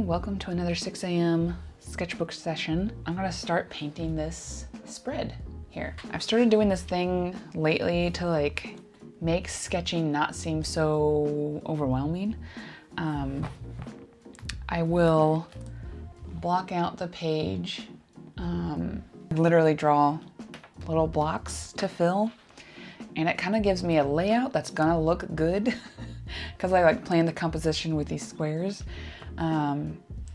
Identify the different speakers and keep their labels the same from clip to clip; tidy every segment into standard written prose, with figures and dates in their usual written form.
Speaker 1: welcome to another 6 a.m. sketchbook session. I'm gonna start painting this spread here. I've started doing this thing lately to like make sketching not seem so overwhelming. I will block out the page, literally draw little blocks to fill, and it kind of gives me a layout that's gonna look good because I like plan the composition with these squares.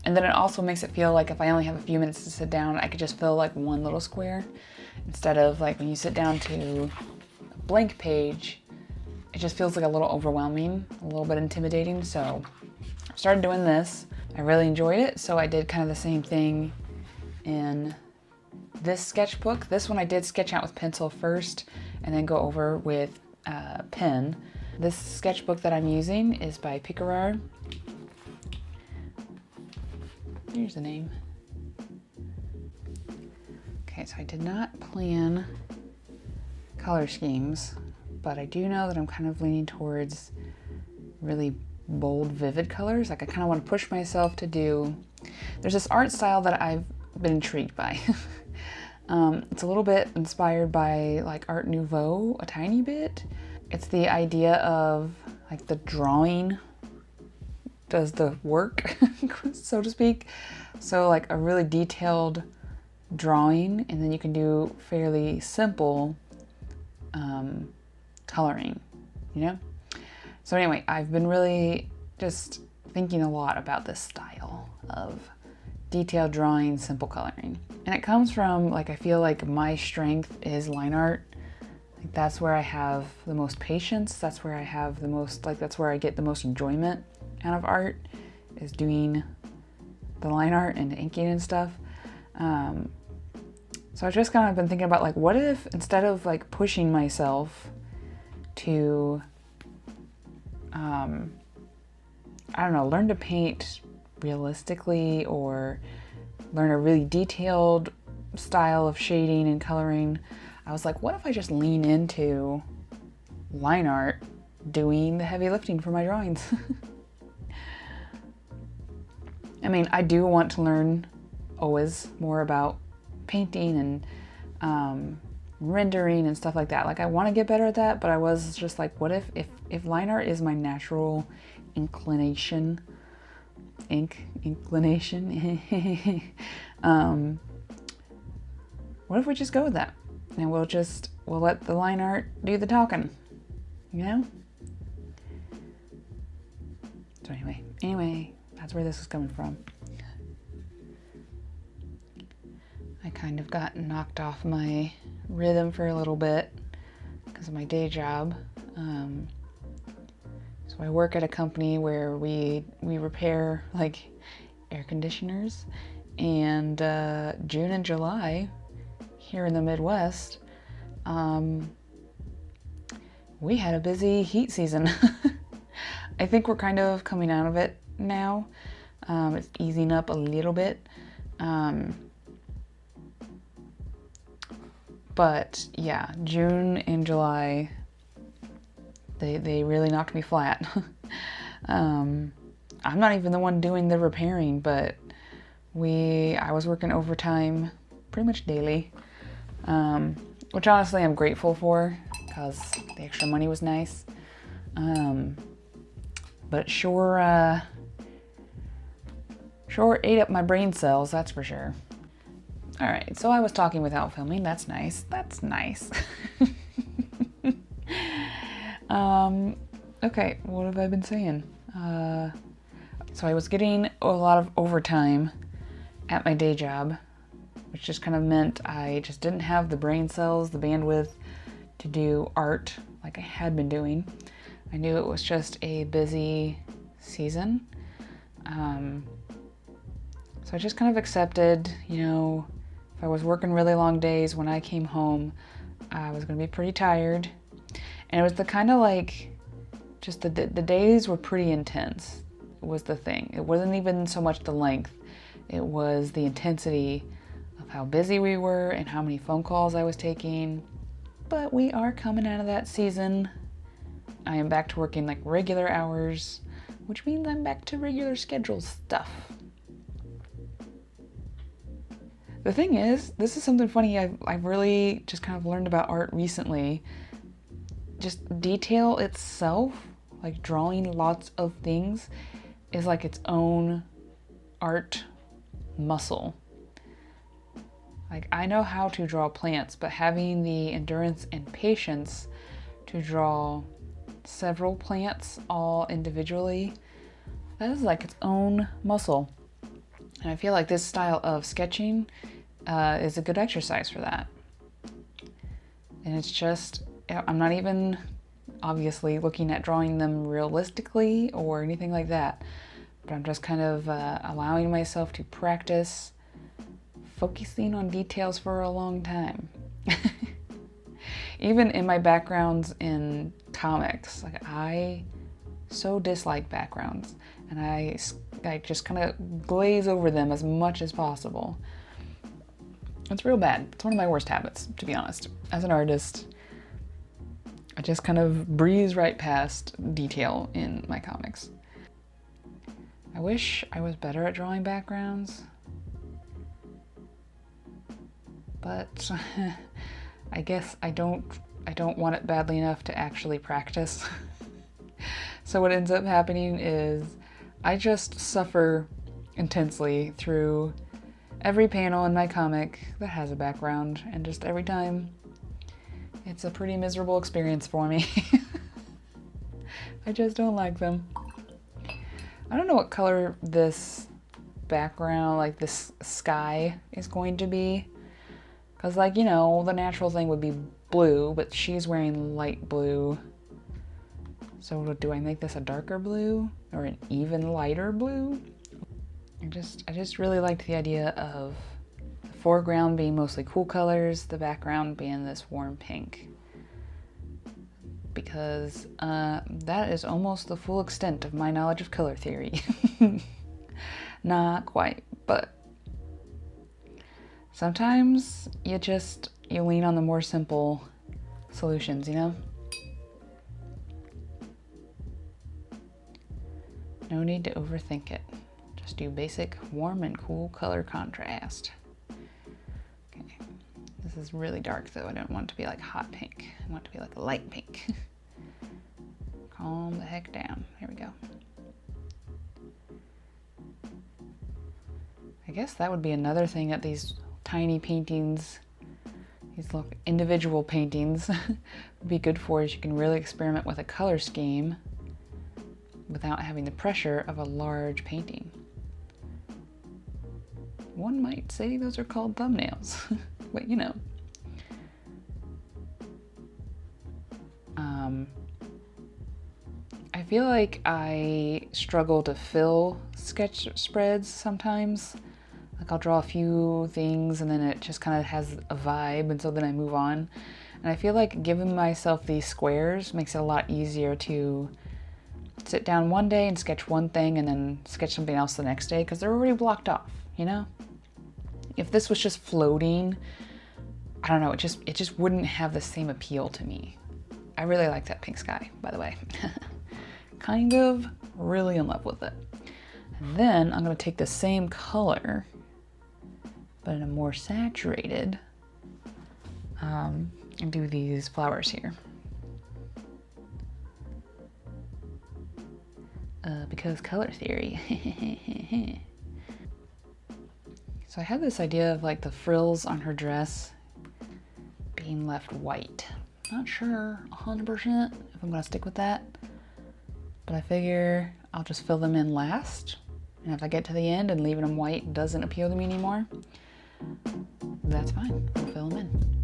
Speaker 1: And then it also makes it feel like if I only have a few minutes to sit down, I could just fill like one little square instead of like when you sit down to a blank page, it just feels like a little overwhelming, a little bit intimidating. So I started doing this. I really enjoyed it. So I did kind of the same thing in this sketchbook. This one I did sketch out with pencil first and then go over with pen. This sketchbook that I'm using is by Picarar. Here's the name. Okay, so I did not plan color schemes, but I do know that I'm kind of leaning towards really bold, vivid colors. Like I kind of want to push myself to do, there's this art style that I've been intrigued by. It's a little bit inspired by like Art Nouveau, a tiny bit. It's the idea of like the drawing does the work, so to speak. So like a really detailed drawing, and then you can do fairly simple coloring, you know? So anyway, I've been really just thinking a lot about this style of detailed drawing, simple coloring. And it comes from like, I feel like my strength is line art. Like that's where I have the most patience. That's where I have the most, like that's where I get the most enjoyment out of art, is doing the line art and inking and stuff. So I've just kind of been thinking about like, what if instead of like pushing myself to, I don't know, learn to paint realistically or learn a really detailed style of shading and coloring, I was like, what if I just lean into line art doing the heavy lifting for my drawings? I mean, I do want to learn always more about painting and rendering and stuff like that. Like I want to get better at that, but I was just like, what if line art is my natural inclination, what if we just go with that? And we'll let the line art do the talking, you know? So anyway, that's where this is coming from. I kind of got knocked off my rhythm for a little bit because of my day job. So I work at a company where we repair like air conditioners, and June and July here in the Midwest, we had a busy heat season. I think we're kind of coming out of it now. It's easing up a little bit. But yeah, June and July, they really knocked me flat. I'm not even the one doing the repairing, but I was working overtime pretty much daily, which honestly I'm grateful for because the extra money was nice. But sure ate up my brain cells, that's for sure. All right, so I was talking without filming. That's nice. That's nice. Okay, what have I been saying? So I was getting a lot of overtime at my day job, which just kind of meant I just didn't have the brain cells, the bandwidth to do art like I had been doing. I knew it was just a busy season. So I just kind of accepted, you know, if I was working really long days, when I came home, I was gonna be pretty tired. And it was the kind of like, just the days were pretty intense, was the thing. It wasn't even so much the length, it was the intensity of how busy we were and how many phone calls I was taking. But we are coming out of that season. I am back to working like regular hours, which means I'm back to regular schedule stuff. The thing is, this is something funny I've really just kind of learned about art recently. Just detail itself, like drawing lots of things, is like its own art muscle. Like, I know how to draw plants, but having the endurance and patience to draw several plants all individually, that is like its own muscle. And I feel like this style of sketching is a good exercise for that. And it's just, I'm not even obviously looking at drawing them realistically or anything like that, but I'm just kind of allowing myself to practice focusing on details for a long time. Even in my backgrounds in comics, like I so dislike backgrounds, and I just kind of glaze over them as much as possible. It's real bad. It's one of my worst habits, to be honest. As an artist, I just kind of breeze right past detail in my comics. I wish I was better at drawing backgrounds, but I guess I don't want it badly enough to actually practice. So what ends up happening is I just suffer intensely through every panel in my comic that has a background, and just every time it's a pretty miserable experience for me. I just don't like them. I don't know what color this background, like this sky, is going to be. Because, like, you know, the natural thing would be blue, but she's wearing light blue. So do I make this a darker blue or an even lighter blue? I just really liked the idea of the foreground being mostly cool colors, the background being this warm pink. Because that is almost the full extent of my knowledge of color theory. Not quite, but sometimes you lean on the more simple solutions, you know? No need to overthink it. Just do basic warm and cool color contrast. Okay, this is really dark though. I don't want it to be like hot pink. I want it to be like a light pink. Calm the heck down. Here we go. I guess that would be another thing that these tiny paintings, these little individual paintings, would be good for, is you can really experiment with a color scheme without having the pressure of a large painting. One might say those are called thumbnails, but you know. I feel like I struggle to fill sketch spreads sometimes. Like I'll draw a few things and then it just kind of has a vibe, and so then I move on. And I feel like giving myself these squares makes it a lot easier to sit down one day and sketch one thing and then sketch something else the next day, because they're already blocked off, you know? If this was just floating, I don't know, it just wouldn't have the same appeal to me. I really like that pink sky, by the way. Kind of really in love with it. And then I'm gonna take the same color, but in a more saturated, and do these flowers here. Because color theory. So I had this idea of like the frills on her dress being left white. Not sure 100% if I'm gonna stick with that, but I figure I'll just fill them in last. And if I get to the end and leaving them white doesn't appeal to me anymore, that's fine, I'll fill them in.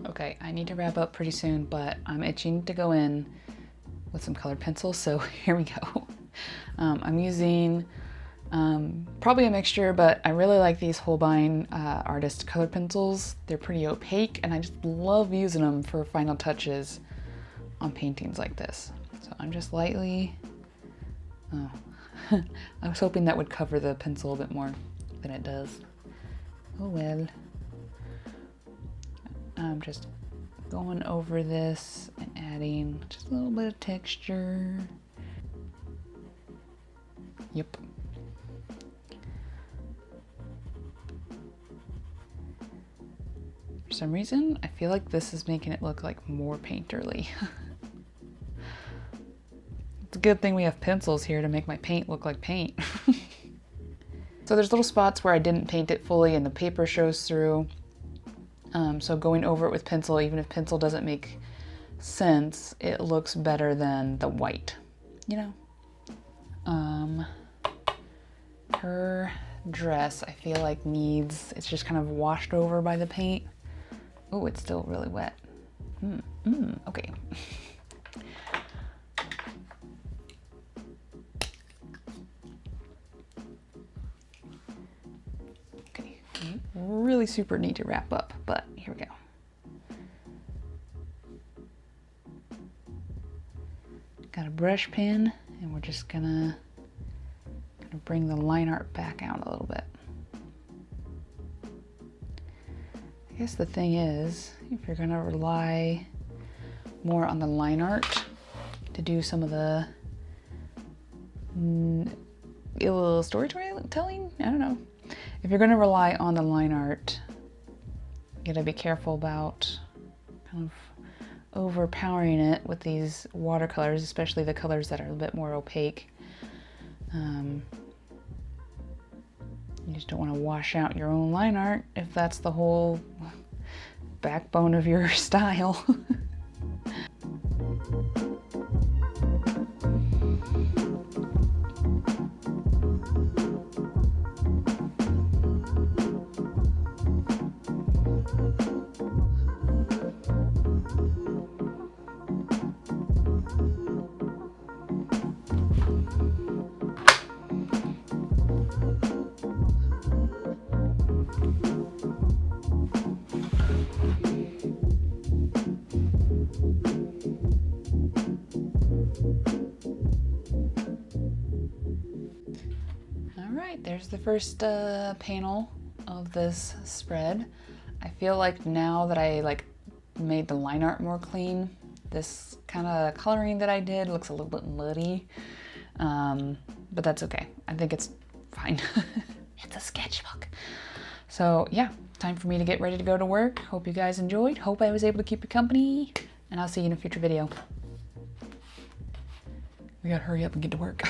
Speaker 1: Okay, I need to wrap up pretty soon, but I'm itching to go in with some colored pencils, so here we go. I'm using probably a mixture, but I really like these Holbein artist colored pencils. They're pretty opaque, and I just love using them for final touches on paintings like this. So I'm just lightly, oh, I was hoping that would cover the pencil a bit more than it does. Oh well. I'm just going over this and adding just a little bit of texture. Yep. For some reason, I feel like this is making it look like more painterly. It's a good thing we have pencils here to make my paint look like paint. So there's little spots where I didn't paint it fully and the paper shows through. So going over it with pencil, even if pencil doesn't make sense, it looks better than the white, you know? Her dress, I feel like it's just kind of washed over by the paint. Oh, it's still really wet. Okay. Okay, really super neat to wrap up, but here we go. Got a brush pen, and we're just gonna bring the line art back out a little bit. I guess the thing is, if you're gonna rely more on the line art to do some of the storytelling, I don't know. If you're gonna rely on the line art, you gotta be careful about kind of overpowering it with these watercolors, especially the colors that are a bit more opaque. You just don't want to wash out your own line art if that's the whole backbone of your style. Alright, there's the first panel of this spread. I feel like now that I made the line art more clean, this kind of coloring that I did looks a little bit muddy, but that's okay. I think it's fine. It's a sketchbook. So yeah, time for me to get ready to go to work. Hope you guys enjoyed. Hope I was able to keep you company, and I'll see you in a future video. We gotta hurry up and get to work.